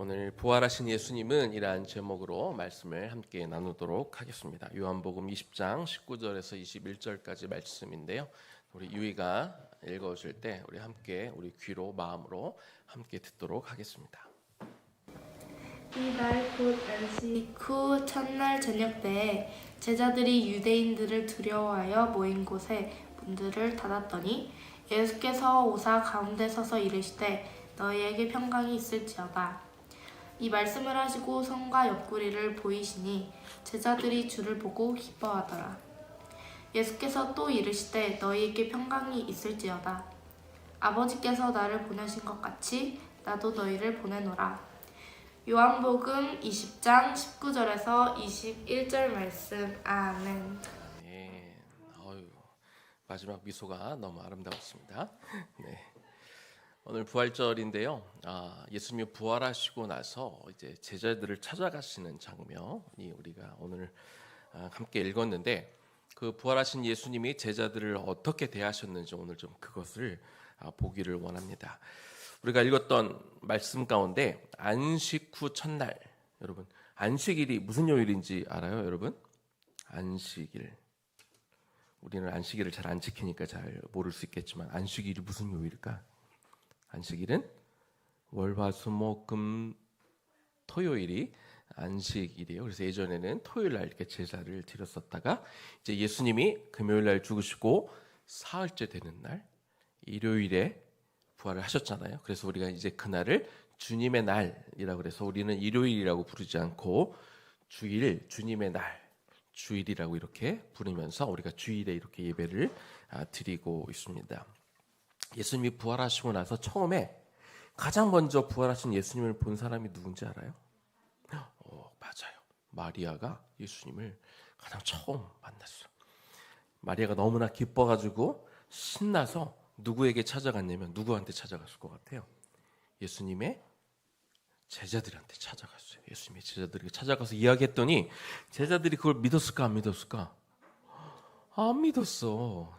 오늘 부활하신 예수님은 이라는 제목으로 말씀을 함께 나누도록 하겠습니다. 요한복음 20장 19절에서 21절까지 말씀인데요. 우리 유이가 읽어줄 때 우리 함께 우리 귀로 마음으로 함께 듣도록 하겠습니다. 이날 곧 안식 후 첫날 저녁 때에 제자들이 유대인들을 두려워하여 모인 곳에 문들을 닫았더니 예수께서 오사 가운데 서서 이르시되 너희에게 평강이 있을지어다. 이 말씀을 하시고 성과 옆구리를 보이시니 제자들이 주를 보고 기뻐하더라. 예수께서 또 이르시되 너희에게 평강이 있을지어다. 아버지께서 나를 보내신 것 같이 나도 너희를 보내노라. 요한복음 20장 19절에서 21절 말씀. 아멘. 네, 마지막 미소가 너무 아름다웠습니다. 네. 오늘 부활절인데요. 예수님이 부활하시고 나서 이제 제자들을 찾아가시는 장면이 우리가 오늘 함께 읽었는데, 그 부활하신 예수님이 제자들을 어떻게 대하셨는지 오늘 좀 그것을 보기를 원합니다. 우리가 읽었던 말씀 가운데 안식 후 첫날, 여러분 안식일이 무슨 요일인지 알아요, 여러분? 안식일. 우리는 안식일을 잘 안 지키니까 잘 모를 수 있겠지만 안식일이 무슨 요일일까? 안식일은 월화수목금 토요일이 안식일이에요. 그래서 예전에는 토요일 날 이렇게 제사를 드렸었다가 이제 예수님이 금요일 날 죽으시고 사흘째 되는 날 일요일에 부활을 하셨잖아요. 그래서 우리가 이제 그날을 주님의 날이라고 그래서 우리는 일요일이라고 부르지 않고 주일, 주님의 날, 주일이라고 이렇게 부르면서 우리가 주일에 이렇게 예배를 드리고 있습니다. 예수님이 부활하시고 나서 처음에 가장 먼저 부활하신 예수님을 본 사람이 누군지 알아요? 맞아요. 마리아가 예수님을 가장 처음 만났어요. 마리아가 너무나 기뻐가지고 신나서 누구에게 찾아갔냐면 누구한테 찾아갔을 것 같아요? 예수님의 제자들한테 찾아갔어요. 예수님의 제자들에게 찾아가서 이야기했더니 제자들이 그걸 믿었을까 안 믿었을까? 안 믿었어.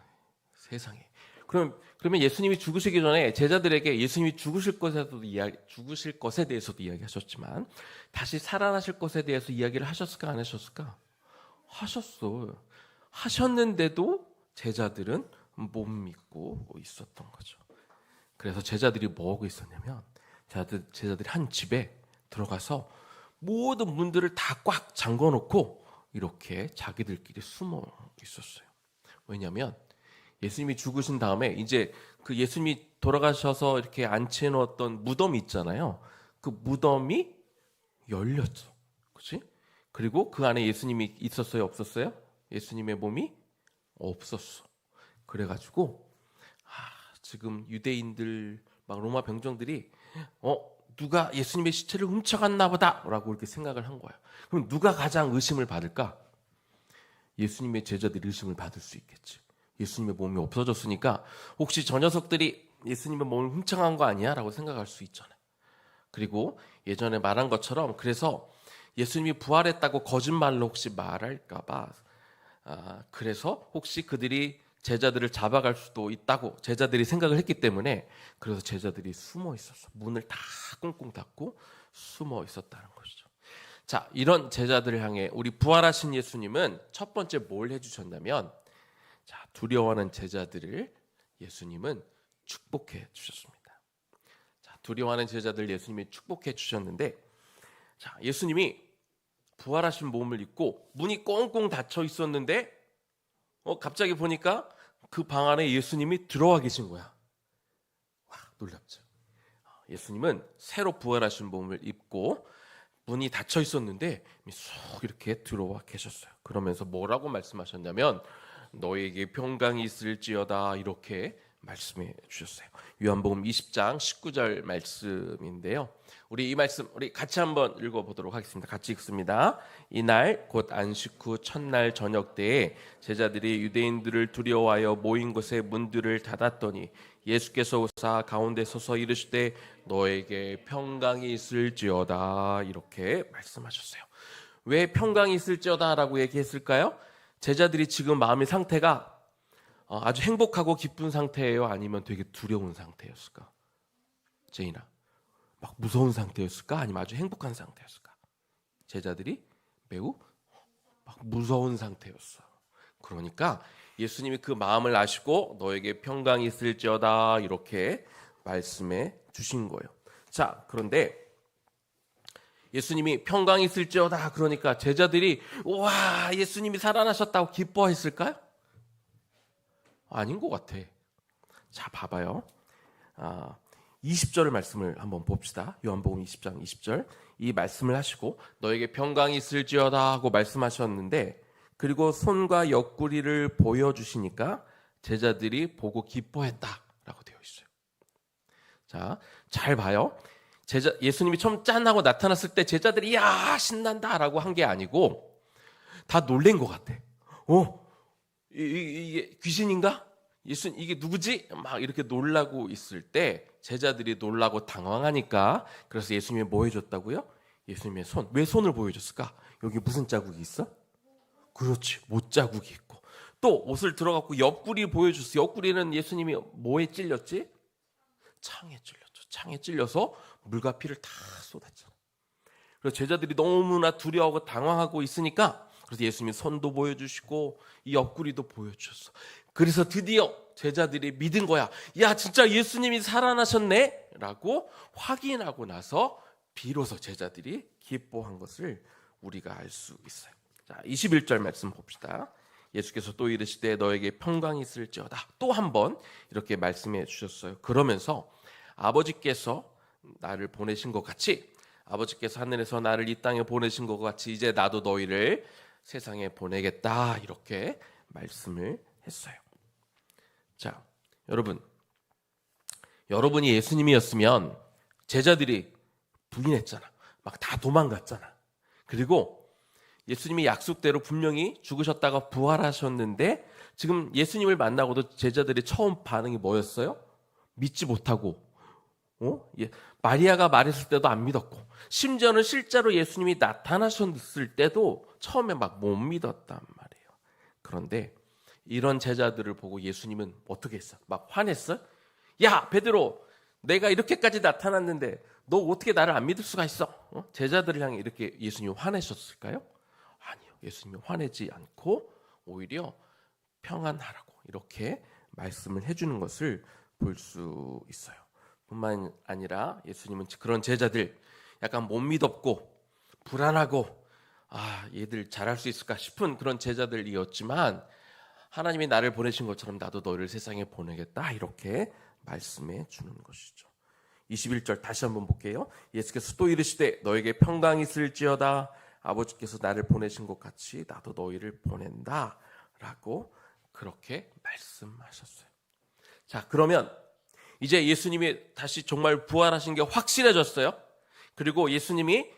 세상에. 그러면 예수님이 죽으시기 전에 제자들에게 예수님이 죽으실 것에 대해서도 이야기하셨지만 다시 살아나실 것에 대해서 이야기를 하셨을까 안 하셨을까? 하셨어요. 하셨는데도 제자들은 못 믿고 있었던 거죠. 그래서 제자들이 뭐 하고 있었냐면 제자들이 한 집에 들어가서 모든 문들을 다 꽉 잠궈놓고 이렇게 자기들끼리 숨어 있었어요. 왜냐하면 예수님이 죽으신 다음에 이제 그 예수님이 돌아가셔서 이렇게 안치해 놓았던 무덤이 있잖아요. 그 무덤이 열렸죠. 그렇지? 그리고 그 안에 예수님이 있었어요, 없었어요? 예수님의 몸이 없었어. 그래가지고 지금 유대인들 막 로마 병정들이 누가 예수님의 시체를 훔쳐갔나 보다라고 이렇게 생각을 한 거예요. 그럼 누가 가장 의심을 받을까? 예수님의 제자들이 의심을 받을 수 있겠지. 예수님의 몸이 없어졌으니까 혹시 저 녀석들이 예수님의 몸을 훔쳐간 거 아니야? 라고 생각할 수 있잖아요. 그리고 예전에 말한 것처럼 그래서 예수님이 부활했다고 거짓말로 혹시 말할까 봐 그래서 혹시 그들이 제자들을 잡아갈 수도 있다고 제자들이 생각을 했기 때문에 그래서 제자들이 숨어 있었어. 문을 다 꽁꽁 닫고 숨어 있었다는 것이죠. 자, 이런 제자들을 향해 우리 부활하신 예수님은 첫 번째 뭘 해주셨냐면 두려워하는 제자들을 예수님은 축복해 주셨습니다. 두려워하는 제자들 예수님이 축복해 주셨는데 예수님이 부활하신 몸을 입고 문이 꽁꽁 닫혀 있었는데 갑자기 보니까 그 방 안에 예수님이 들어와 계신 거야. 와, 놀랍죠. 예수님은 새로 부활하신 몸을 입고 문이 닫혀 있었는데 쏙 이렇게 들어와 계셨어요. 그러면서 뭐라고 말씀하셨냐면 너에게 평강이 있을지어다 이렇게 말씀해 주셨어요. 요한복음 20장 19절 말씀인데요. 우리 이 말씀 우리 같이 한번 읽어보도록 하겠습니다. 같이 읽습니다. 이날 곧 안식 후 첫날 저녁 때에 제자들이 유대인들을 두려워하여 모인 곳에 문들을 닫았더니 예수께서 오사 가운데 서서 이르시되 너에게 평강이 있을지어다 이렇게 말씀하셨어요. 왜 평강이 있을지어다 라고 얘기했을까요? 제자들이 지금 마음의 상태가 아주 행복하고 기쁜 상태예요? 아니면 되게 두려운 상태였을까? 제인아, 막 무서운 상태였을까? 아니면 아주 행복한 상태였을까? 제자들이 매우 막 무서운 상태였어. 그러니까 예수님이 그 마음을 아시고 너에게 평강이 있을지어다 이렇게 말씀해 주신 거예요. 자, 그런데 예수님이 평강이 있을지어다 그러니까 제자들이 와, 예수님이 살아나셨다고 기뻐했을까요? 아닌 것 같아. 자, 봐봐요. 20절 말씀을 한번 봅시다. 요한복음 20장 20절. 이 말씀을 하시고 너에게 평강이 있을지어다 하고 말씀하셨는데, 그리고 손과 옆구리를 보여주시니까 제자들이 보고 기뻐했다라고 되어 있어요. 자, 잘 봐요. 예수님이 처음 짠 하고 나타났을 때 제자들이 야 신난다라고 한 게 아니고 다 놀란 것 같아. 이게 귀신인가? 이게 누구지? 막 이렇게 놀라고 있을 때 제자들이 놀라고 당황하니까, 그래서 예수님이 뭐 해줬다고요? 예수님의 손. 왜 손을 보여줬을까? 여기 무슨 자국이 있어? 그렇지, 못 자국이 있고, 또 옷을 들어갖고 옆구리 보여줬어. 옆구리는 예수님이 뭐에 찔렸지? 창에 찔렸죠. 창에 찔려서 물과 피를 다 쏟았잖아. 그래서 제자들이 너무나 두려워하고 당황하고 있으니까, 그래서 예수님이 손도 보여주시고 이 옆구리도 보여주셨어. 그래서 드디어 제자들이 믿은 거야. 야, 진짜 예수님이 살아나셨네? 라고 확인하고 나서 비로소 제자들이 기뻐한 것을 우리가 알 수 있어요. 자, 21절 말씀 봅시다. 예수께서 또 이르시되 너에게 평강이 있을지어다. 또 한 번 이렇게 말씀해 주셨어요. 그러면서 아버지께서 나를 보내신 것 같이, 아버지께서 하늘에서 나를 이 땅에 보내신 것 같이 이제 나도 너희를 세상에 보내겠다 이렇게 말씀을 했어요. 자, 여러분이 예수님이었으면 제자들이 부인했잖아. 막 다 도망갔잖아. 그리고 예수님이 약속대로 분명히 죽으셨다가 부활하셨는데, 지금 예수님을 만나고도 제자들이 처음 반응이 뭐였어요? 믿지 못하고, 마리아가 말했을 때도 안 믿었고, 심지어는 실제로 예수님이 나타나셨을 때도 처음에 막 못 믿었단 말이에요. 그런데 이런 제자들을 보고 예수님은 어떻게 했어? 막 화냈어? 야, 베드로, 내가 이렇게까지 나타났는데 너 어떻게 나를 안 믿을 수가 있어? 제자들을 향해 이렇게 예수님이 화내셨을까요? 아니요. 예수님이 화내지 않고 오히려 평안하라고 이렇게 말씀을 해주는 것을 볼 수 있어요. 뿐만 아니라 예수님은 그런 제자들, 약간 못 믿었고 불안하고 얘들 잘할 수 있을까 싶은 그런 제자들이었지만, 하나님이 나를 보내신 것처럼 나도 너를 세상에 보내겠다 이렇게 말씀해 주는 것이죠. 21절 다시 한번 볼게요. 예수께서 또 이르시되 너에게 평강이 있을지어다. 아버지께서 나를 보내신 것 같이 나도 너희를 보낸다 라고 그렇게 말씀하셨어요. 자, 그러면 이제 예수님이 다시 정말 부활하신 게 확실해졌어요. 그리고 예수님이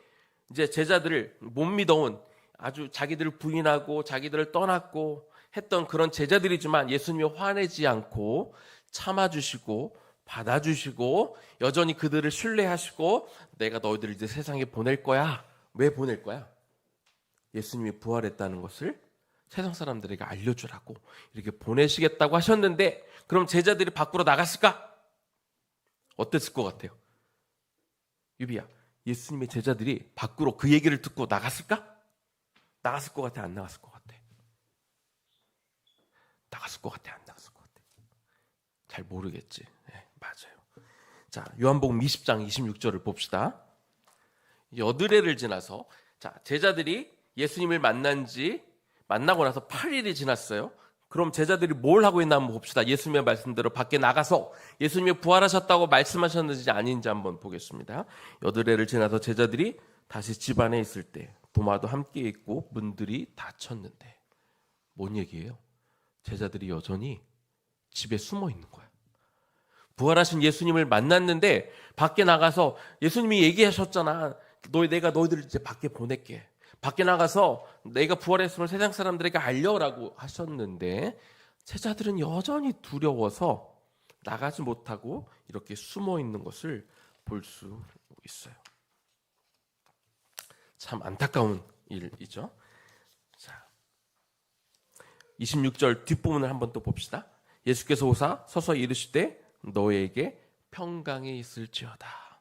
이제 제자들을 못 믿어온, 아주 자기들을 부인하고 자기들을 떠났고 했던 그런 제자들이지만 예수님이 화내지 않고 참아주시고 받아주시고 여전히 그들을 신뢰하시고 내가 너희들을 이제 세상에 보낼 거야. 왜 보낼 거야? 예수님이 부활했다는 것을 세상 사람들에게 알려주라고 이렇게 보내시겠다고 하셨는데, 그럼 제자들이 밖으로 나갔을까? 어땠을 것 같아요? 유비야, 예수님의 제자들이 밖으로 그 얘기를 듣고 나갔을까? 나갔을 것 같아? 안 나갔을 것 같아? 나갔을 것 같아? 안 나갔을 것 같아? 잘 모르겠지. 네, 맞아요. 자, 요한복음 20장 26절을 봅시다. 여드레를 지나서, 자, 제자들이 예수님을 만나고 나서 8일이 지났어요. 그럼 제자들이 뭘 하고 있나 한번 봅시다. 예수님의 말씀대로 밖에 나가서 예수님이 부활하셨다고 말씀하셨는지 아닌지 한번 보겠습니다. 여드레를 지나서 제자들이 다시 집 안에 있을 때 도마도 함께 있고 문들이 닫혔는데, 뭔 얘기예요? 제자들이 여전히 집에 숨어 있는 거야. 부활하신 예수님을 만났는데 밖에 나가서 예수님이 얘기하셨잖아. 내가 너희들을 이제 밖에 보낼게. 밖에 나가서 내가 부활했음을 세상 사람들에게 알려라고 하셨는데, 제자들은 여전히 두려워서 나가지 못하고 이렇게 숨어 있는 것을 볼 수 있어요. 참 안타까운 일이죠. 자, 26절 뒷부분을 한번 또 봅시다. 예수께서 오사 서서 이르시되 너에게 평강이 있을지어다.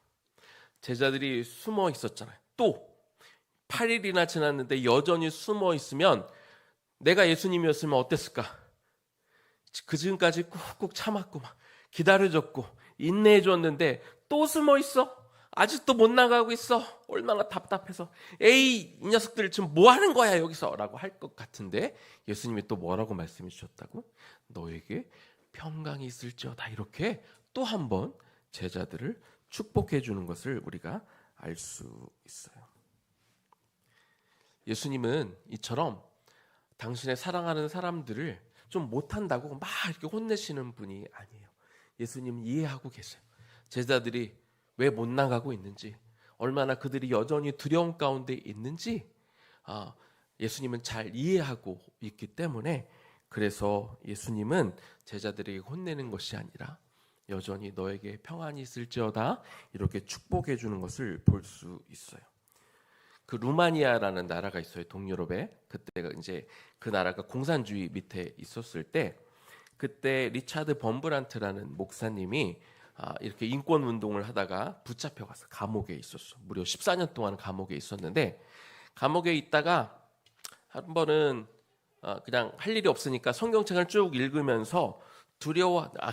제자들이 숨어 있었잖아요. 또 8일이나 지났는데 여전히 숨어 있으면 내가 예수님이었으면 어땠을까? 그 지금까지 꾹꾹 참았고 막 기다려줬고 인내해줬는데 또 숨어 있어? 아직도 못 나가고 있어? 얼마나 답답해서 에이 이 녀석들 지금 뭐 하는 거야 여기서? 라고 할 것 같은데 예수님이 또 뭐라고 말씀해 주셨다고? 너에게 평강이 있을지어다. 이렇게 또 한 번 제자들을 축복해 주는 것을 우리가 알 수 있어요. 예수님은 이처럼 당신의 사랑하는 사람들을 좀 못한다고 막 이렇게 혼내시는 분이 아니에요. 예수님은 이해하고 계세요. 제자들이 왜 못 나가고 있는지, 얼마나 그들이 여전히 두려움 가운데 있는지 예수님은 잘 이해하고 있기 때문에, 그래서 예수님은 제자들에게 혼내는 것이 아니라 여전히 너에게 평안이 있을지어다 이렇게 축복해 주는 것을 볼 수 있어요. 그 루마니아라는 나라가 있어요. 동유럽에. 그때가 이제 그 나라가 공산주의 밑에 있었을 때, 그때 리차드 범브란트라는 목사님이 이렇게 인권 운동을 하다가 붙잡혀 가서 감옥에 있었어. 무려 14년 동안 감옥에 있었는데, 감옥에 있다가 한 번은 그냥 할 일이 없으니까 성경책을 쭉 읽으면서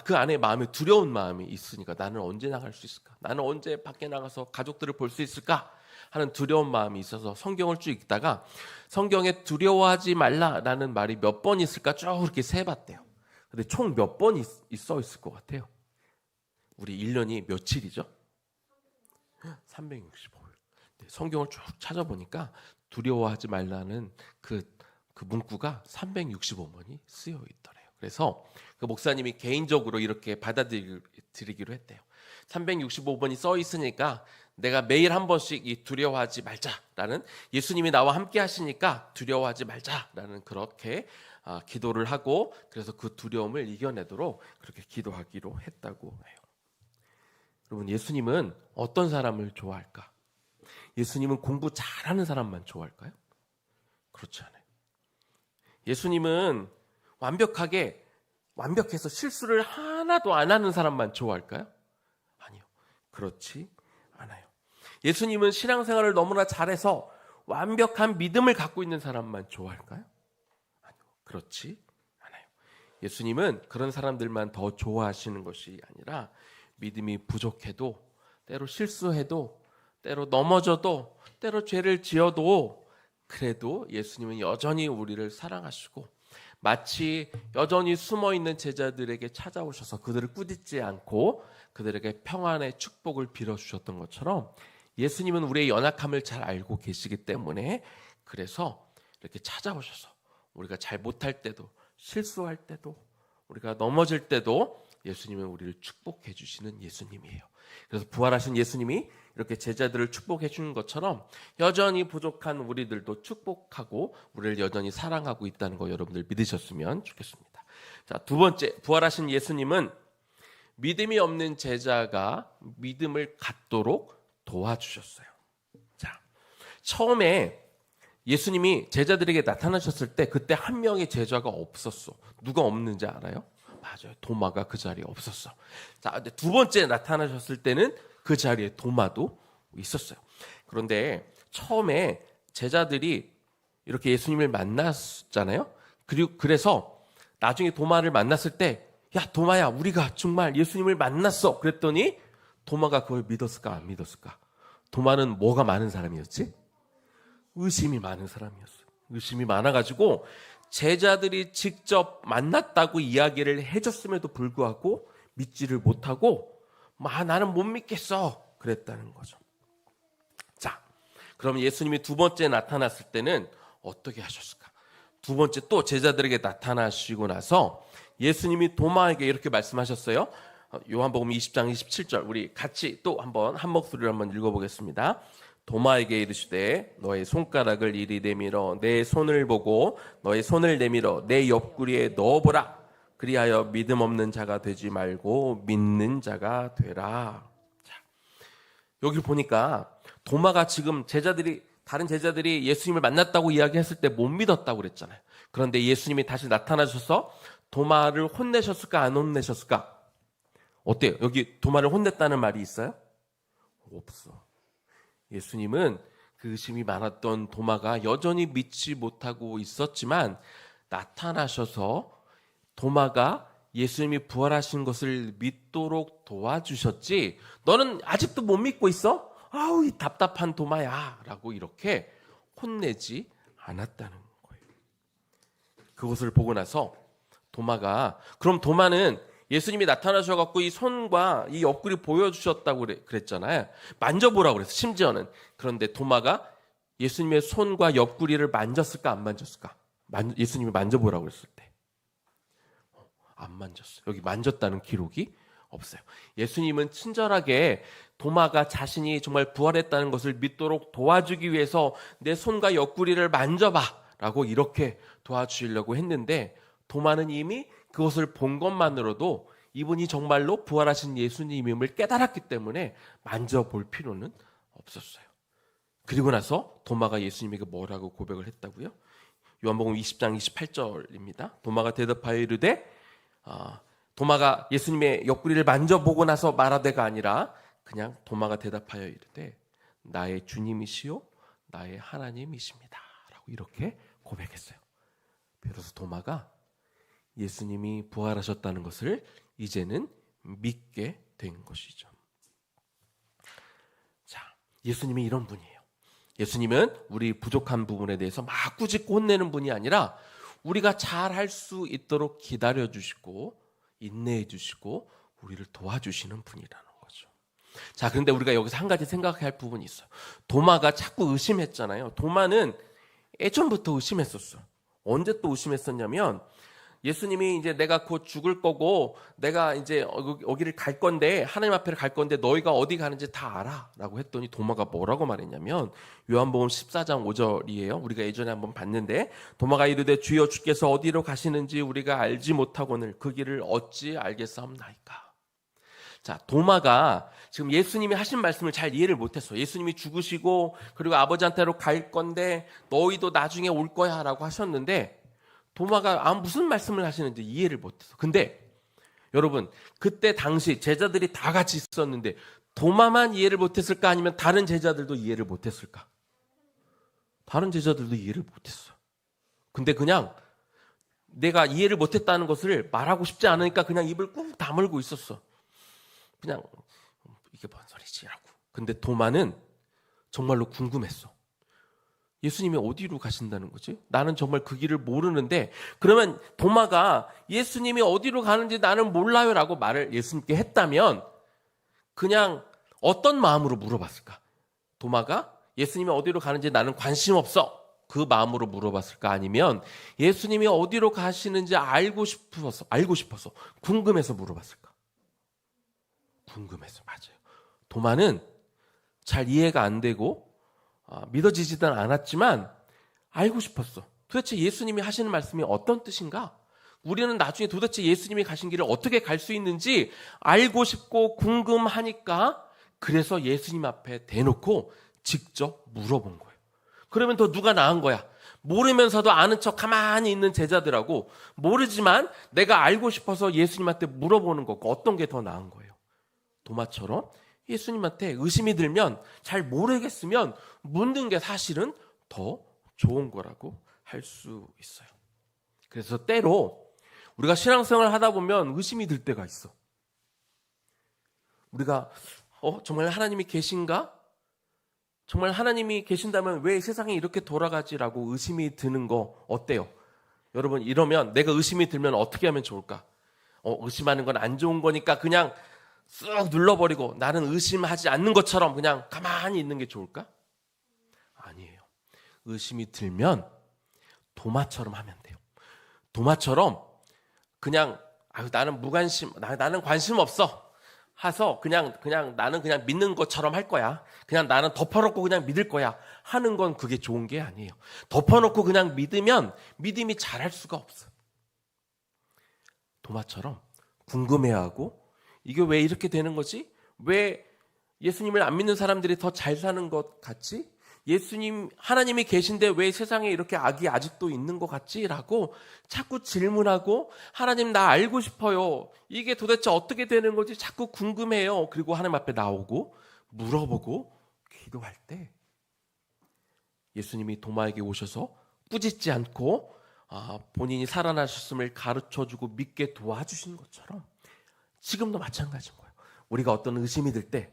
그 안에 마음에 두려운 마음이 있으니까, 나는 언제 나갈 수 있을까? 나는 언제 밖에 나가서 가족들을 볼 수 있을까? 하는 두려운 마음이 있어서 성경을 쭉 읽다가 성경에 두려워하지 말라라는 말이 몇 번 있을까 쭉 이렇게 세봤대요. 근데 총 몇 번 써 있을 것 같아요? 우리 1년이 며칠이죠? 365일. 성경을 쭉 찾아보니까 두려워하지 말라는 그 문구가 365번이 쓰여 있더래요. 그래서 그 목사님이 개인적으로 이렇게 받아들이기로 했대요. 365번이 써 있으니까 내가 매일 한 번씩 이 두려워하지 말자라는, 예수님이 나와 함께 하시니까 두려워하지 말자라는 그렇게 기도를 하고, 그래서 그 두려움을 이겨내도록 그렇게 기도하기로 했다고 해요. 여러분, 예수님은 어떤 사람을 좋아할까? 예수님은 공부 잘하는 사람만 좋아할까요? 그렇지 않아요. 예수님은 완벽해서 실수를 하나도 안 하는 사람만 좋아할까요? 아니요. 그렇지 않아요. 예수님은 신앙생활을 너무나 잘해서 완벽한 믿음을 갖고 있는 사람만 좋아할까요? 아니요. 그렇지 않아요. 예수님은 그런 사람들만 더 좋아하시는 것이 아니라, 믿음이 부족해도, 때로 실수해도, 때로 넘어져도, 때로 죄를 지어도, 그래도 예수님은 여전히 우리를 사랑하시고, 마치 여전히 숨어있는 제자들에게 찾아오셔서 그들을 꾸짖지 않고 그들에게 평안의 축복을 빌어주셨던 것처럼, 예수님은 우리의 연약함을 잘 알고 계시기 때문에, 그래서 이렇게 찾아오셔서 우리가 잘 못할 때도, 실수할 때도, 우리가 넘어질 때도 예수님은 우리를 축복해 주시는 예수님이에요. 그래서 부활하신 예수님이 이렇게 제자들을 축복해 주는 것처럼 여전히 부족한 우리들도 축복하고 우리를 여전히 사랑하고 있다는 거 여러분들 믿으셨으면 좋겠습니다. 자, 두 번째, 부활하신 예수님은 믿음이 없는 제자가 믿음을 갖도록 도와주셨어요. 자, 처음에 예수님이 제자들에게 나타나셨을 때 그때 한 명의 제자가 없었어. 누가 없는지 알아요? 맞아요. 도마가 그 자리에 없었어. 자, 근데 두 번째 나타나셨을 때는 그 자리에 도마도 있었어요. 그런데 처음에 제자들이 이렇게 예수님을 만났잖아요. 그래서 나중에 도마를 만났을 때, 야, 도마야, 우리가 정말 예수님을 만났어. 그랬더니 도마가 그걸 믿었을까, 안 믿었을까? 도마는 뭐가 많은 사람이었지? 의심이 많은 사람이었어요. 의심이 많아가지고 제자들이 직접 만났다고 이야기를 해줬음에도 불구하고 믿지를 못하고, 나는 못 믿겠어, 그랬다는 거죠. 자, 그럼 예수님이 두 번째 나타났을 때는 어떻게 하셨을까? 두 번째 또 제자들에게 나타나시고 나서 예수님이 도마에게 이렇게 말씀하셨어요. 요한복음 20장 27절, 우리 같이 또 한번 한 목소리로 한번 읽어보겠습니다. 도마에게 이르시되 너의 손가락을 이리 내밀어 내 손을 보고 너의 손을 내밀어 내 옆구리에 넣어보라. 그리하여 믿음 없는 자가 되지 말고 믿는 자가 되라. 자, 여기 보니까 도마가 지금 다른 제자들이 예수님을 만났다고 이야기했을 때 못 믿었다고 그랬잖아요. 그런데 예수님이 다시 나타나셔서 도마를 혼내셨을까, 안 혼내셨을까? 어때요? 여기 도마를 혼냈다는 말이 있어요? 없어. 예수님은 그 의심이 많았던 도마가 여전히 믿지 못하고 있었지만 나타나셔서 도마가 예수님이 부활하신 것을 믿도록 도와주셨지, 너는 아직도 못 믿고 있어? 아우, 이 답답한 도마야 라고 이렇게 혼내지 않았다는 거예요. 그것을 보고 나서 도마가, 그럼 도마는 예수님이 나타나셔갖고 이 손과 이 옆구리 보여주셨다고 그랬잖아요. 만져보라고 그랬어, 심지어는. 그런데 도마가 예수님의 손과 옆구리를 만졌을까, 안 만졌을까? 예수님이 만져보라고 그랬을 때 안 만졌어요. 여기 만졌다는 기록이 없어요. 예수님은 친절하게 도마가 자신이 정말 부활했다는 것을 믿도록 도와주기 위해서 내 손과 옆구리를 만져봐 라고 이렇게 도와주시려고 했는데, 도마는 이미 그것을 본 것만으로도 이분이 정말로 부활하신 예수님임을 깨달았기 때문에 만져볼 필요는 없었어요. 그리고 나서 도마가 예수님에게 뭐라고 고백을 했다고요? 요한복음 20장 28절입니다. 도마가 대답하여 이르되, 도마가 예수님의 옆구리를 만져보고 나서 말하되가 아니라 그냥 도마가 대답하여 이르되 나의 주님이시요 나의 하나님이십니다 라고 이렇게 고백했어요. 비로소 도마가 예수님이 부활하셨다는 것을 이제는 믿게 된 것이죠. 자, 예수님이 이런 분이에요. 예수님은 우리 부족한 부분에 대해서 막 꾸짖고 혼내는 분이 아니라 우리가 잘 할 수 있도록 기다려주시고 인내해주시고 우리를 도와주시는 분이라는 거죠. 자, 그런데 우리가 여기서 한 가지 생각해야 할 부분이 있어요. 도마가 자꾸 의심했잖아요. 도마는 예전부터 의심했었어요. 언제 또 의심했었냐면, 예수님이 이제 내가 곧 죽을 거고 내가 이제 여기를 갈 건데, 하나님 앞에 갈 건데 너희가 어디 가는지 다 알아 라고 했더니 도마가 뭐라고 말했냐면, 요한복음 14장 5절이에요. 우리가 예전에 한번 봤는데, 도마가 이르되 주여 주께서 어디로 가시는지 우리가 알지 못하거늘 그 길을 어찌 알겠사옵나이까. 자, 도마가 지금 예수님이 하신 말씀을 잘 이해를 못했어요. 예수님이 죽으시고 그리고 아버지한테로 갈 건데 너희도 나중에 올 거야 라고 하셨는데, 도마가 무슨 말씀을 하시는지 이해를 못해서. 근데 여러분, 그때 당시 제자들이 다 같이 있었는데 도마만 이해를 못했을까, 아니면 다른 제자들도 이해를 못했을까? 다른 제자들도 이해를 못했어요. 근데 그냥 내가 이해를 못했다는 것을 말하고 싶지 않으니까 그냥 입을 꾹 다물고 있었어. 그냥 이게 뭔 소리지 라고. 근데 도마는 정말로 궁금했어. 예수님이 어디로 가신다는 거지? 나는 정말 그 길을 모르는데, 그러면 도마가 예수님이 어디로 가는지 나는 몰라요 라고 말을 예수님께 했다면 그냥 어떤 마음으로 물어봤을까? 도마가 예수님이 어디로 가는지 나는 관심 없어, 그 마음으로 물어봤을까? 아니면 예수님이 어디로 가시는지 알고 싶어서 궁금해서 물어봤을까? 궁금해서. 맞아요. 도마는 잘 이해가 안 되고 믿어지지는 않았지만 알고 싶었어. 도대체 예수님이 하시는 말씀이 어떤 뜻인가? 우리는 나중에 도대체 예수님이 가신 길을 어떻게 갈 수 있는지 알고 싶고 궁금하니까, 그래서 예수님 앞에 대놓고 직접 물어본 거예요. 그러면 더 누가 나은 거야? 모르면서도 아는 척 가만히 있는 제자들하고, 모르지만 내가 알고 싶어서 예수님한테 물어보는 거고, 어떤 게 더 나은 거예요? 도마처럼 예수님한테 의심이 들면, 잘 모르겠으면 묻는 게 사실은 더 좋은 거라고 할 수 있어요. 그래서 때로 우리가 신앙생활을 하다 보면 의심이 들 때가 있어. 우리가 정말 하나님이 계신가? 정말 하나님이 계신다면 왜 세상이 이렇게 돌아가지라고 의심이 드는 거 어때요? 여러분, 이러면 내가 의심이 들면 어떻게 하면 좋을까? 의심하는 건 안 좋은 거니까 그냥 쓱 눌러버리고 나는 의심하지 않는 것처럼 그냥 가만히 있는 게 좋을까? 아니에요. 의심이 들면 도마처럼 하면 돼요. 도마처럼 그냥 나는 무관심, 나는 관심 없어 해서 그냥 나는 그냥 믿는 것처럼 할 거야. 그냥 나는 덮어놓고 그냥 믿을 거야 하는 건 그게 좋은 게 아니에요. 덮어놓고 그냥 믿으면 믿음이 자랄 수가 없어. 도마처럼 궁금해하고, 이게 왜 이렇게 되는 거지? 왜 예수님을 안 믿는 사람들이 더 잘 사는 것 같지? 하나님이 계신데 왜 세상에 이렇게 악이 아직도 있는 것 같지? 라고 자꾸 질문하고, 하나님 나 알고 싶어요. 이게 도대체 어떻게 되는 거지? 자꾸 궁금해요. 그리고 하나님 앞에 나오고 물어보고 기도할 때 예수님이 도마에게 오셔서 꾸짖지 않고 본인이 살아나셨음을 가르쳐주고 믿게 도와주신 것처럼 지금도 마찬가지인 거예요. 우리가 어떤 의심이 들 때,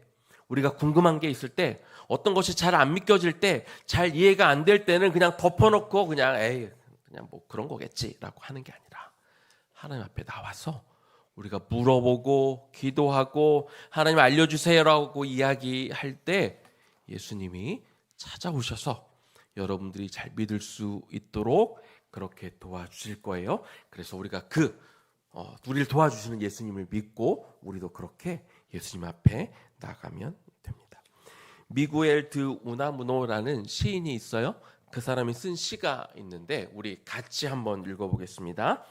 우리가 궁금한 게 있을 때, 어떤 것이 잘 안 믿겨질 때, 잘 이해가 안 될 때는 그냥 덮어놓고 그냥 뭐 그런 거겠지라고 하는 게 아니라 하나님 앞에 나와서 우리가 물어보고 기도하고 하나님 알려주세요라고 이야기할 때 예수님이 찾아오셔서 여러분들이 잘 믿을 수 있도록 그렇게 도와주실 거예요. 그래서 우리가 우리를 도와주시는 예수님을 믿고 우리도 그렇게 예수님 앞에 나가면 됩니다. 미구엘 드 우나무노라는 시인이 있어요. 그 사람이 쓴 시가 있는데 우리 같이 한번 읽어보겠습니다.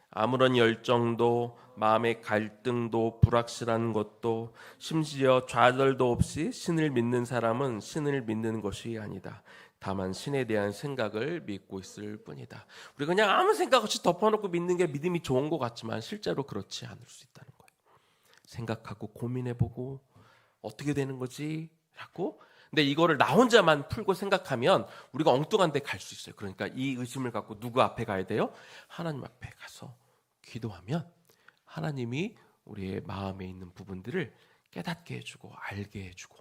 아무런 열정도 마음의 갈등도 불확실한 것도 심지어 좌절도 없이 신을 믿는 사람은 신을 믿는 것이 아니다. 다만 신에 대한 생각을 믿고 있을 뿐이다. 우리가 그냥 아무 생각 없이 덮어놓고 믿는 게 믿음이 좋은 것 같지만 실제로 그렇지 않을 수 있다는 거예요. 생각하고 고민해보고 어떻게 되는 거지? 라고. 근데 이거를 나 혼자만 풀고 생각하면 우리가 엉뚱한 데 갈 수 있어요. 그러니까 이 의심을 갖고 누구 앞에 가야 돼요? 하나님 앞에 가서 기도하면 하나님이 우리의 마음에 있는 부분들을 깨닫게 해주고 알게 해주고,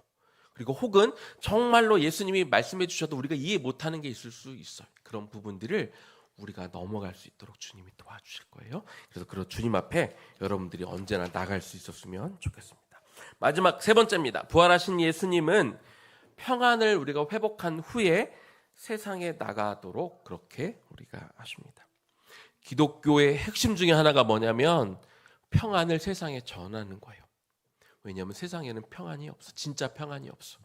그리고 혹은 정말로 예수님이 말씀해 주셔도 우리가 이해 못하는 게 있을 수 있어요. 그런 부분들을 우리가 넘어갈 수 있도록 주님이 도와주실 거예요. 그래서 그런 주님 앞에 여러분들이 언제나 나갈 수 있었으면 좋겠습니다. 마지막 세 번째입니다. 부활하신 예수님은 평안을 우리가 회복한 후에 세상에 나가도록 그렇게 우리가 하십니다. 기독교의 핵심 중에 하나가 뭐냐면 평안을 세상에 전하는 거예요. 왜냐하면 세상에는 평안이 없어. 진짜 평안이 없어.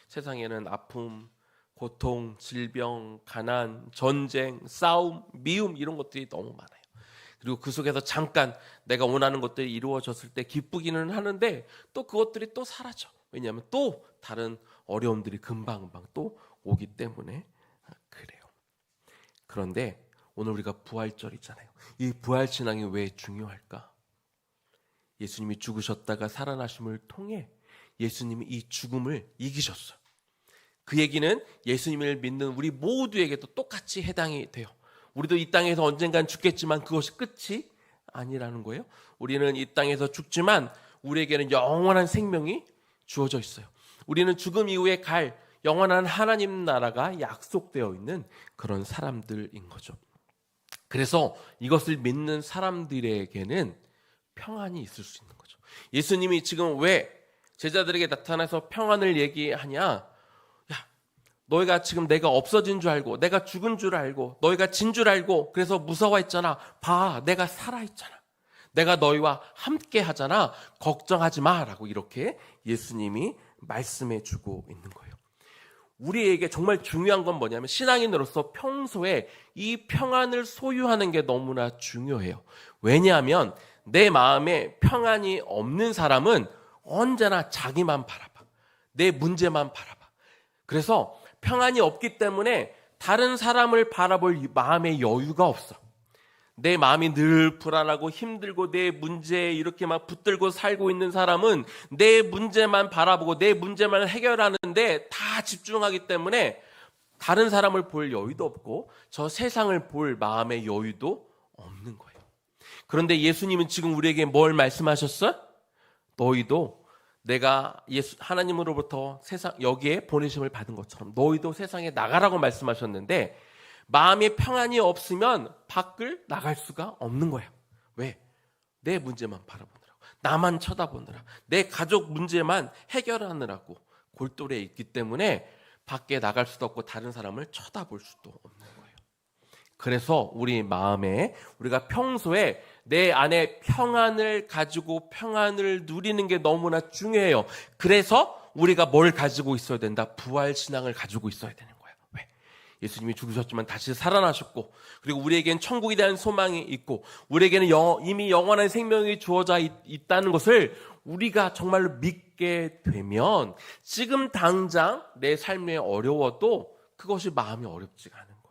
세상에는 아픔, 고통, 질병, 가난, 전쟁, 싸움, 미움 이런 것들이 너무 많아요. 그리고 그 속에서 잠깐 내가 원하는 것들이 이루어졌을 때 기쁘기는 하는데 또 그것들이 또 사라져. 왜냐하면 또 다른 어려움들이 금방금방 또 오기 때문에 그래요. 그런데 오늘 우리가 부활절이잖아요. 이 부활신앙이 왜 중요할까? 예수님이 죽으셨다가 살아나심을 통해 예수님이 이 죽음을 이기셨어요. 그 얘기는 예수님을 믿는 우리 모두에게도 똑같이 해당이 돼요. 우리도 이 땅에서 언젠간 죽겠지만 그것이 끝이 아니라는 거예요. 우리는 이 땅에서 죽지만 우리에게는 영원한 생명이 주어져 있어요. 우리는 죽음 이후에 갈 영원한 하나님 나라가 약속되어 있는 그런 사람들인 거죠. 그래서 이것을 믿는 사람들에게는 평안이 있을 수 있는 거죠. 예수님이 지금 왜 제자들에게 나타나서 평안을 얘기하냐? 야, 너희가 지금 내가 없어진 줄 알고 내가 죽은 줄 알고 너희가 진 줄 알고 그래서 무서워했잖아. 봐, 내가 살아있잖아. 내가 너희와 함께 하잖아. 걱정하지 마라고 이렇게 예수님이 말씀해 주고 있는 거예요. 우리에게 정말 중요한 건 뭐냐면 신앙인으로서 평소에 이 평안을 소유하는 게 너무나 중요해요. 왜냐하면 내 마음에 평안이 없는 사람은 언제나 자기만 바라봐. 내 문제만 바라봐. 그래서 평안이 없기 때문에 다른 사람을 바라볼 마음의 여유가 없어. 내 마음이 늘 불안하고 힘들고 내 문제에 이렇게 막 붙들고 살고 있는 사람은 내 문제만 바라보고 내 문제만 해결하는데 다 집중하기 때문에 다른 사람을 볼 여유도 없고 저 세상을 볼 마음의 여유도 없는 거예요. 그런데 예수님은 지금 우리에게 뭘 말씀하셨어요? 너희도 내가 하나님으로부터 세상 여기에 보내심을 받은 것처럼 너희도 세상에 나가라고 말씀하셨는데 마음의 평안이 없으면 밖을 나갈 수가 없는 거야. 왜? 내 문제만 바라보느라고. 나만 쳐다보느라. 내 가족 문제만 해결하느라고 골똘해 있기 때문에 밖에 나갈 수도 없고 다른 사람을 쳐다볼 수도 없는 거예요. 그래서 우리 마음에 우리가 평소에 내 안에 평안을 가지고 평안을 누리는 게 너무나 중요해요. 그래서 우리가 뭘 가지고 있어야 된다? 부활신앙을 가지고 있어야 되는 거예요. 왜? 예수님이 죽으셨지만 다시 살아나셨고 그리고 우리에겐 천국에 대한 소망이 있고 우리에게는 이미 영원한 생명이 주어져 있다는 것을 우리가 정말로 믿게 되면 지금 당장 내 삶에 어려워도 그것이 마음이 어렵지가 않은 거예요.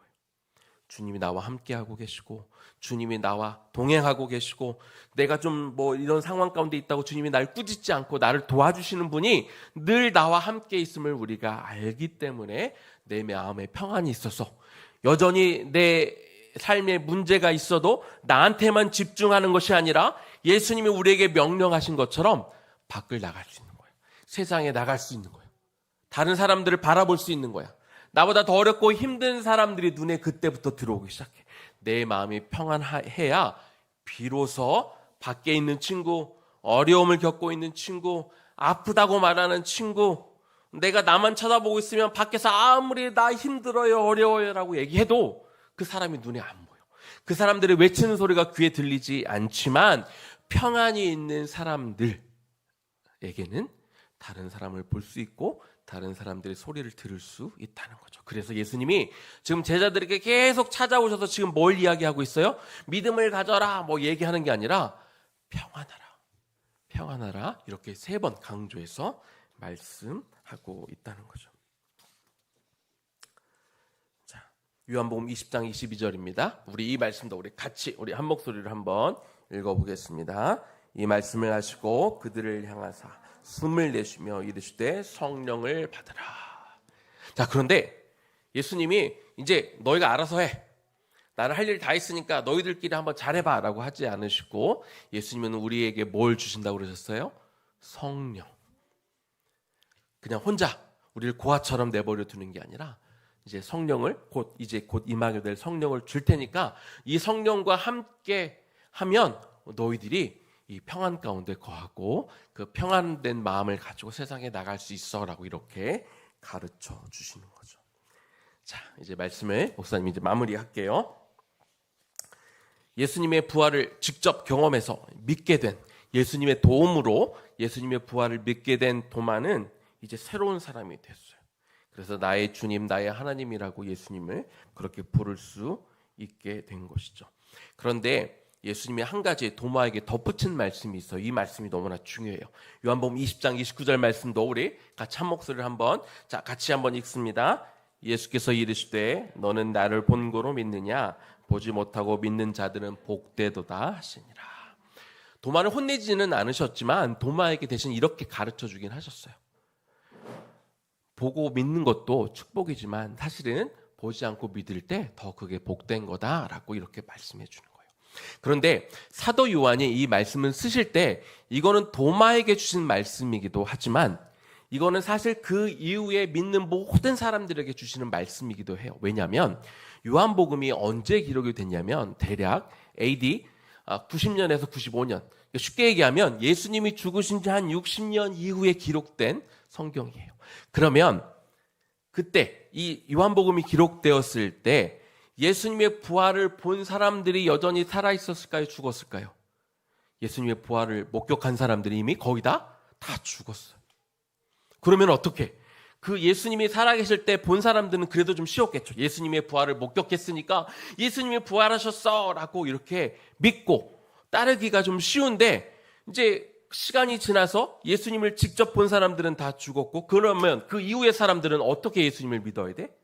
주님이 나와 함께하고 계시고 주님이 나와 동행하고 계시고 내가 좀 뭐 이런 상황 가운데 있다고 주님이 날 꾸짖지 않고 나를 도와주시는 분이 늘 나와 함께 있음을 우리가 알기 때문에 내 마음에 평안이 있어서 여전히 내 삶에 문제가 있어도 나한테만 집중하는 것이 아니라 예수님이 우리에게 명령하신 것처럼 밖을 나갈 수 있는 거예요. 세상에 나갈 수 있는 거예요. 다른 사람들을 바라볼 수 있는 거야. 나보다 더 어렵고 힘든 사람들이 눈에 그때부터 들어오기 시작해. 내 마음이 평안해야 비로소 밖에 있는 친구, 어려움을 겪고 있는 친구, 아프다고 말하는 친구, 내가 나만 쳐다보고 있으면 밖에서 아무리 나 힘들어요, 어려워요 라고 얘기해도 그 사람이 눈에 안 보여. 그 사람들이 외치는 소리가 귀에 들리지 않지만 평안이 있는 사람들에게는 다른 사람을 볼 수 있고 다른 사람들의 소리를 들을 수 있다는 거죠. 그래서 예수님이 지금 제자들에게 계속 찾아오셔서 지금 뭘 이야기하고 있어요? 믿음을 가져라 뭐 얘기하는 게 아니라 평안하라. 평안하라 이렇게 3번 강조해서 말씀하고 있다는 거죠. 자, 요한복음 20장 22절입니다. 우리 이 말씀도 우리 같이 우리 한 목소리로 한번 읽어보겠습니다. 이 말씀을 하시고 그들을 향하사 숨을 내쉬며 이르시되 성령을 받으라. 자, 그런데 예수님이 이제 너희가 알아서 해. 나는 할 일 다 했으니까 너희들끼리 한번 잘해봐 라고 하지 않으시고 예수님은 우리에게 뭘 주신다고 그러셨어요? 성령. 그냥 혼자 우리를 고아처럼 내버려 두는 게 아니라 이제 성령을 곧 임하게 될 성령을 줄 테니까 이 성령과 함께 하면 너희들이 이 평안 가운데 거하고 그 평안된 마음을 가지고 세상에 나갈 수 있어라고 이렇게 가르쳐 주시는 거죠. 자, 이제 말씀을 목사님 이제 마무리할게요. 예수님의 부활을 직접 경험해서 믿게 된 예수님의 도움으로 예수님의 부활을 믿게 된 도마는 이제 새로운 사람이 됐어요. 그래서 나의 주님, 나의 하나님이라고 예수님을 그렇게 부를 수 있게 된 것이죠. 그런데 예수님이 한 가지 도마에게 덧붙인 말씀이 있어요. 이 말씀이 너무나 중요해요. 요한복음 20장 29절 말씀도 우리 같이 한 목소리를 한번 같이 한번 읽습니다. 예수께서 이르시되 너는 나를 본고로 믿느냐 보지 못하고 믿는 자들은 복되도다 하시니라. 도마를 혼내지는 않으셨지만 도마에게 대신 이렇게 가르쳐 주긴 하셨어요. 보고 믿는 것도 축복이지만 사실은 보지 않고 믿을 때 더 그게 복된 거다라고 이렇게 말씀해 주는 거예요. 그런데 사도 요한이 이 말씀을 쓰실 때 이거는 도마에게 주신 말씀이기도 하지만 이거는 사실 그 이후에 믿는 모든 사람들에게 주시는 말씀이기도 해요. 왜냐하면 요한복음이 언제 기록이 됐냐면 대략 AD 90년에서 95년, 쉽게 얘기하면 예수님이 죽으신 지 한 60년 이후에 기록된 성경이에요. 그러면 그때 이 요한복음이 기록되었을 때 예수님의 부활을 본 사람들이 여전히 살아있었을까요? 죽었을까요? 예수님의 부활을 목격한 사람들이 이미 거의 다 죽었어요. 그러면 어떻게? 그 예수님이 살아계실 때 본 사람들은 그래도 좀 쉬웠겠죠. 예수님의 부활을 목격했으니까 예수님이 부활하셨어 라고 이렇게 믿고 따르기가 좀 쉬운데 이제 시간이 지나서 예수님을 직접 본 사람들은 다 죽었고 그러면 그 이후의 사람들은 어떻게 예수님을 믿어야 돼?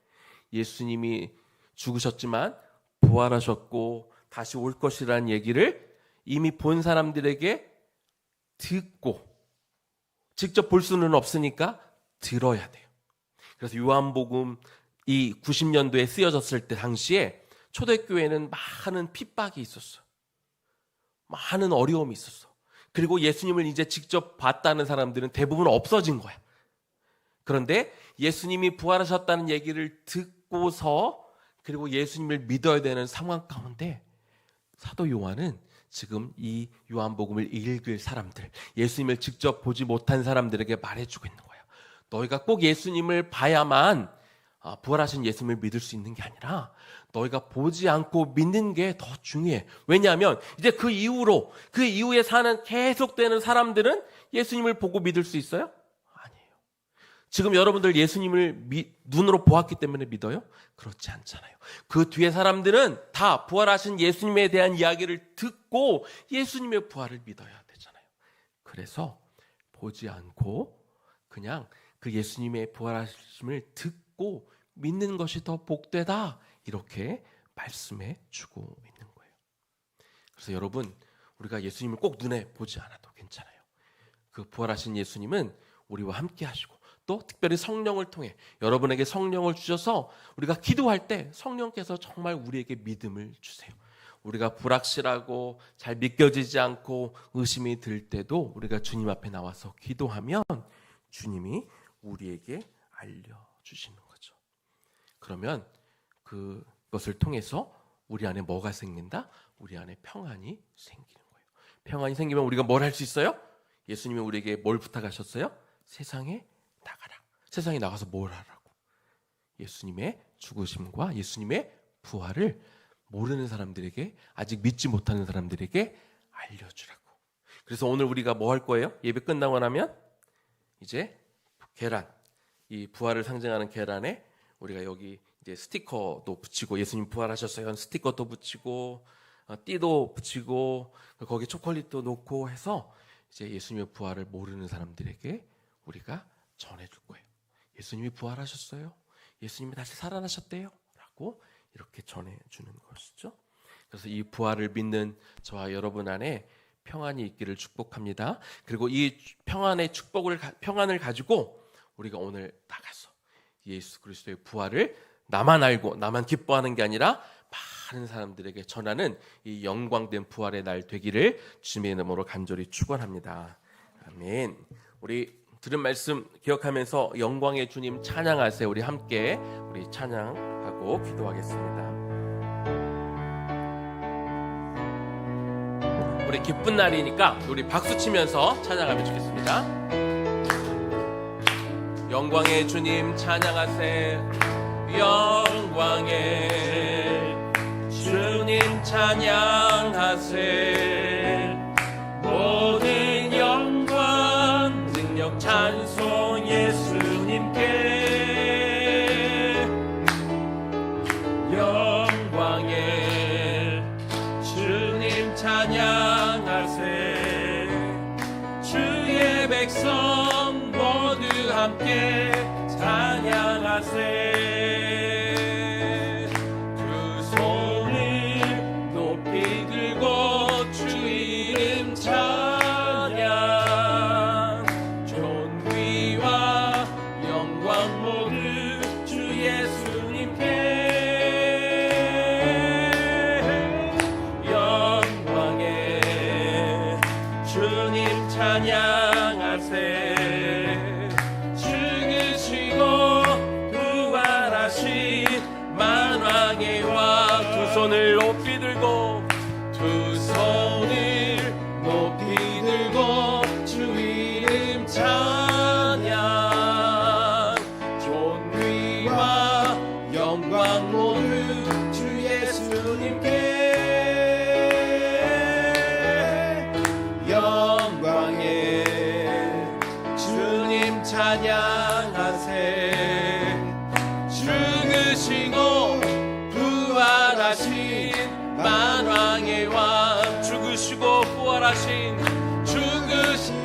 예수님이 죽으셨지만 부활하셨고 다시 올 것이라는 얘기를 이미 본 사람들에게 듣고 직접 볼 수는 없으니까 들어야 돼요. 그래서 요한복음 이 90년도에 쓰여졌을 때 당시에 초대교회는 많은 핍박이 있었어요. 많은 어려움이 있었어. 그리고 예수님을 이제 직접 봤다는 사람들은 대부분 없어진 거야. 그런데 예수님이 부활하셨다는 얘기를 듣고서 그리고 예수님을 믿어야 되는 상황 가운데 사도 요한은 지금 이 요한복음을 읽을 사람들, 예수님을 직접 보지 못한 사람들에게 말해주고 있는 거예요. 너희가 꼭 예수님을 봐야만 부활하신 예수님을 믿을 수 있는 게 아니라 너희가 보지 않고 믿는 게 더 중요해. 왜냐하면 이제 그 이후에 사는 계속되는 사람들은 예수님을 보고 믿을 수 있어요? 아니에요. 지금 여러분들 예수님을 눈으로 보았기 때문에 믿어요? 그렇지 않잖아요. 그 뒤에 사람들은 다 부활하신 예수님에 대한 이야기를 듣고 예수님의 부활을 믿어야 되잖아요. 그래서 보지 않고 그냥 그 예수님의 부활하심을 듣고 믿는 것이 더 복되다 이렇게 말씀해 주고 있는 거예요. 그래서 여러분, 우리가 예수님을 꼭 눈에 보지 않아도 괜찮아요. 그 부활하신 예수님은 우리와 함께 하시고, 또 특별히 성령을 통해 여러분에게 성령을 주셔서 우리가 기도할 때 성령께서 정말 우리에게 믿음을 주세요. 우리가 불확실하고 잘 믿겨지지 않고 의심이 들 때도 우리가 주님 앞에 나와서 기도하면 주님이 우리에게 알려주시는 거죠. 그러면 그것을 통해서 우리 안에 뭐가 생긴다? 우리 안에 평안이 생기는 거예요. 평안이 생기면 우리가 뭘 할 수 있어요? 예수님이 우리에게 뭘 부탁하셨어요? 세상에 나가라. 세상에 나가서 뭘 하라고? 예수님의 죽으심과 예수님의 부활을 모르는 사람들에게, 아직 믿지 못하는 사람들에게 알려주라고. 그래서 오늘 우리가 뭐 할 거예요? 예배 끝나고 나면 이제 계란, 이 부활을 상징하는 계란에 우리가 여기 이제 스티커도 붙이고, 예수님 부활하셨어요 스티커도 붙이고, 띠도 붙이고, 거기 초콜릿도 놓고 해서 이제 예수님의 부활을 모르는 사람들에게 우리가 전해줄 거예요. 예수님이 부활하셨어요. 예수님이 다시 살아나셨대요. 라고 이렇게 전해주는 것이죠. 그래서 이 부활을 믿는 저와 여러분 안에 평안이 있기를 축복합니다. 그리고 이 평안의 평안을 가지고 우리가 오늘 나가서 예수 그리스도의 부활을 나만 알고 나만 기뻐하는 게 아니라 많은 사람들에게 전하는 이 영광된 부활의 날 되기를 주님의 이름으로 간절히 축원합니다. 아멘. 우리 들은 말씀 기억하면서 영광의 주님 찬양하세요. 우리 함께 우리 찬양하고 기도하겠습니다. 우리 기쁜 날이니까 우리 박수 치면서 찬양하면 좋겠습니다. 영광의 주님 찬양하세요. 영광의 주님 찬양하세. 모든 영광 능력 찬송 예수님께. 영광의 주님 찬양하세. 주의 백성 모두 함께 찬양하세. 손을 높이 들고 두 손을 높이 들고 주 이름 찬양. 존귀와 영광 모두 주 예수님께. 영광의 주님 찬양하세. 죽으시고 부활하신 만왕의 왕. 죽으시고 부활하신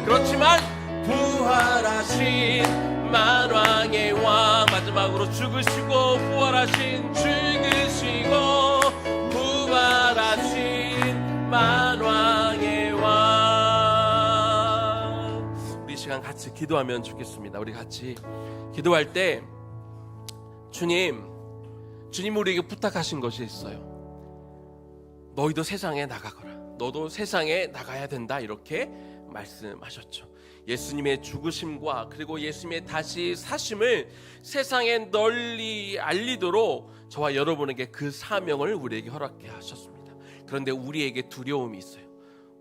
그렇지만 부활하신 만왕의 왕. 마지막으로 죽으시고 부활하신 부활하신 만왕의 왕. 우리 시간 같이 기도하면 좋겠습니다. 우리 같이 기도할 때 주님 우리에게 부탁하신 것이 있어요. 너희도 세상에 나가거라. 너도 세상에 나가야 된다. 이렇게 말씀하셨죠. 예수님의 죽으심과 그리고 예수님의 다시 사심을 세상에 널리 알리도록 저와 여러분에게 그 사명을 우리에게 허락해 하셨습니다. 그런데 우리에게 두려움이 있어요.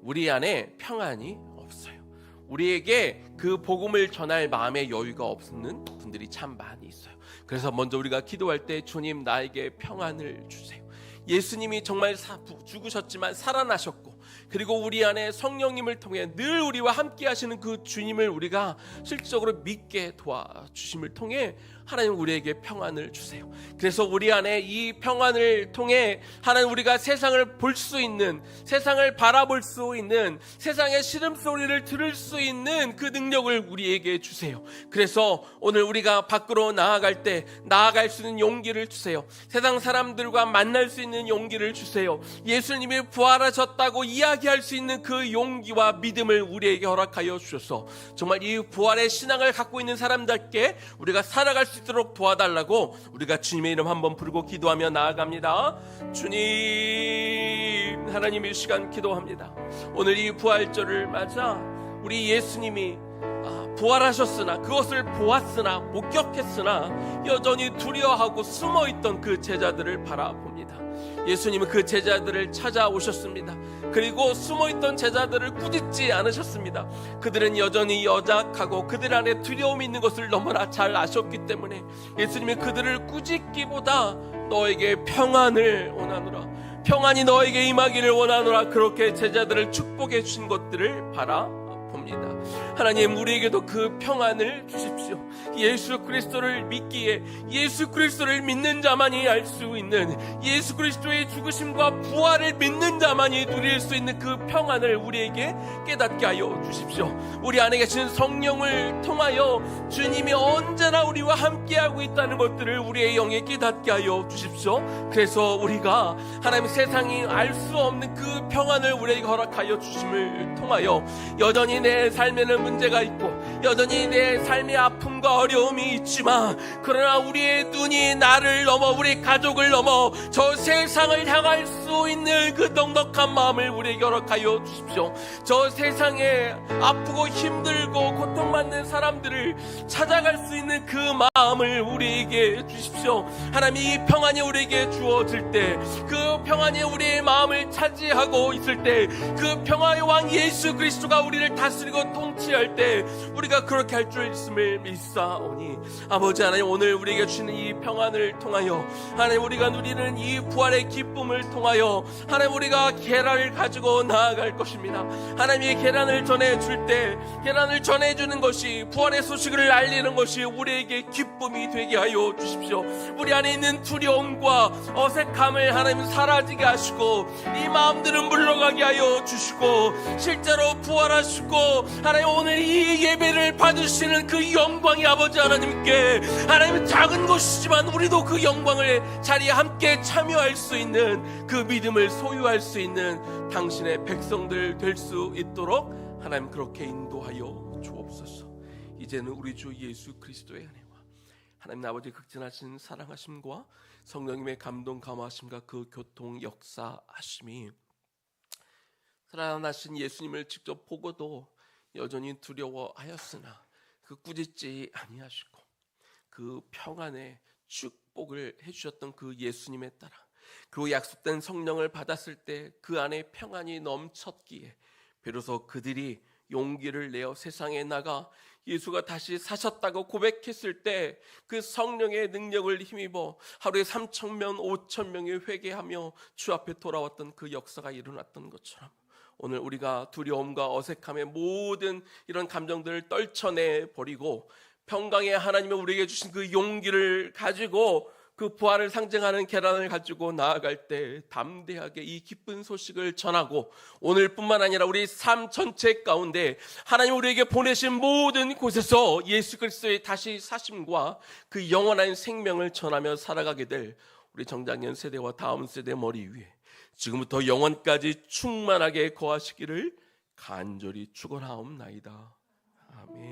우리 안에 평안이 없어요. 우리에게 그 복음을 전할 마음의 여유가 없는 분들이 참 많이 있어요. 그래서 먼저 우리가 기도할 때 주님 나에게 평안을 주세요. 예수님이 정말 죽으셨지만 살아나셨고, 그리고 우리 안에 성령님을 통해 늘 우리와 함께 하시는 그 주님을 우리가 실질적으로 믿게 도와주심을 통해 하나님 우리에게 평안을 주세요. 그래서 우리 안에 이 평안을 통해 하나님 우리가 세상을 볼 수 있는, 세상을 바라볼 수 있는, 세상의 시름소리를 들을 수 있는 그 능력을 우리에게 주세요. 그래서 오늘 우리가 밖으로 나아갈 때 나아갈 수 있는 용기를 주세요. 세상 사람들과 만날 수 있는 용기를 주세요. 예수님이 부활하셨다고 이야기할 수 있는 그 용기와 믿음을 우리에게 허락하여 주셔서 정말 이 부활의 신앙을 갖고 있는 사람답게 우리가 살아갈 수 있도록 도와달라고 우리가 주님의 이름 한번 부르고 기도하며 나아갑니다. 주님, 하나님 이 시간 기도합니다. 오늘 이 부활절을 맞아 우리 예수님이 부활하셨으나 그것을 보았으나 목격했으나 여전히 두려워하고 숨어있던 그 제자들을 바라봅니다. 예수님은 그 제자들을 찾아오셨습니다. 그리고 숨어있던 제자들을 꾸짖지 않으셨습니다. 그들은 여전히 여작하고 그들 안에 두려움이 있는 것을 너무나 잘 아셨기 때문에 예수님이 그들을 꾸짖기보다 너에게 평안을 원하노라, 평안이 너에게 임하기를 원하노라, 그렇게 제자들을 축복해 주신 것들을 바라봅니다. 하나님, 우리에게도 그 평안을 주십시오. 예수 그리스도를 믿기에, 예수 그리스도를 믿는 자만이 알 수 있는, 예수 그리스도의 죽으심과 부활을 믿는 자만이 누릴 수 있는 그 평안을 우리에게 깨닫게 하여 주십시오. 우리 안에 계신 성령을 통하여 주님이 언제나 우리와 함께하고 있다는 것들을 우리의 영에 깨닫게 하여 주십시오. 그래서 우리가 하나님 세상이 알 수 없는 그 평안을 우리에게 허락하여 주심을 통하여 여전히 내 삶에는 문제가 있고 여전히 내 삶의 아픔과 어려움이 있지만, 그러나 우리의 눈이 나를 넘어 우리 가족을 넘어 저 세상을 향할 수 있는 그 넉넉한 마음을 우리에게 허락하여 주십시오. 저 세상에 아프고 힘들고 고통받는 사람들을 찾아갈 수 있는 그 마음을 우리에게 주십시오. 하나님, 이 평안이 우리에게 주어질 때, 그 평안이 우리의 마음을 차지하고 있을 때, 그 평화의 왕 예수 그리스도가 우리를 다스리고 통치할 때 우리가 그렇게 할 줄 있음을 믿사오니, 아버지 하나님, 오늘 우리에게 주시는 이 평안을 통하여 하나님 우리가 누리는 이 부활의 기쁨을 통하여 하나님 우리가 계란을 가지고 나아갈 것입니다. 하나님, 이 계란을 전해줄 때, 계란을 전해주는 것이, 부활의 소식을 알리는 것이 우리에게 기쁨이 되게 하여 주십시오. 우리 안에 있는 두려움과 어색함을 하나님 사라지게 하시고 이 마음들은 물러가게 하여 주시고, 실제로 부활하시고 하나님 오늘 이 예배를 받으시는 그 영광이 아버지 하나님께, 하나님 작은 것이지만 우리도 그 영광을 자리에 함께 참여할 수 있는 그 믿음을 소유할 수 있는 당신의 백성들 될 수 있도록 하나님 그렇게 인도하여 주옵소서. 이제는 우리 주 예수 그리스도의 은혜와 하나님 아버지 극진하신 사랑하심과 성령님의 감동 감화하심과 그 교통 역사하심이 살아나신 예수님을 직접 보고도 여전히 두려워하였으나 그 꾸짖지 아니하시고 그 평안의 축복을 해주셨던 그 예수님에 따라, 그리고 약속된 성령을 받았을 때 그 안에 평안이 넘쳤기에 비로소 그들이 용기를 내어 세상에 나가 예수가 다시 사셨다고 고백했을 때 그 성령의 능력을 힘입어 하루에 3,000명 5,000명이 회개하며 주 앞에 돌아왔던 그 역사가 일어났던 것처럼, 오늘 우리가 두려움과 어색함의 모든 이런 감정들을 떨쳐내 버리고 평강의 하나님이 우리에게 주신 그 용기를 가지고 그 부활을 상징하는 계란을 가지고 나아갈 때 담대하게 이 기쁜 소식을 전하고, 오늘뿐만 아니라 우리 삶 전체 가운데 하나님 우리에게 보내신 모든 곳에서 예수 그리스도의 다시 사심과 그 영원한 생명을 전하며 살아가게 될 우리 정장년 세대와 다음 세대 머리 위에 지금부터 영원까지 충만하게 거하시기를 간절히 축원하옵나이다. 아멘.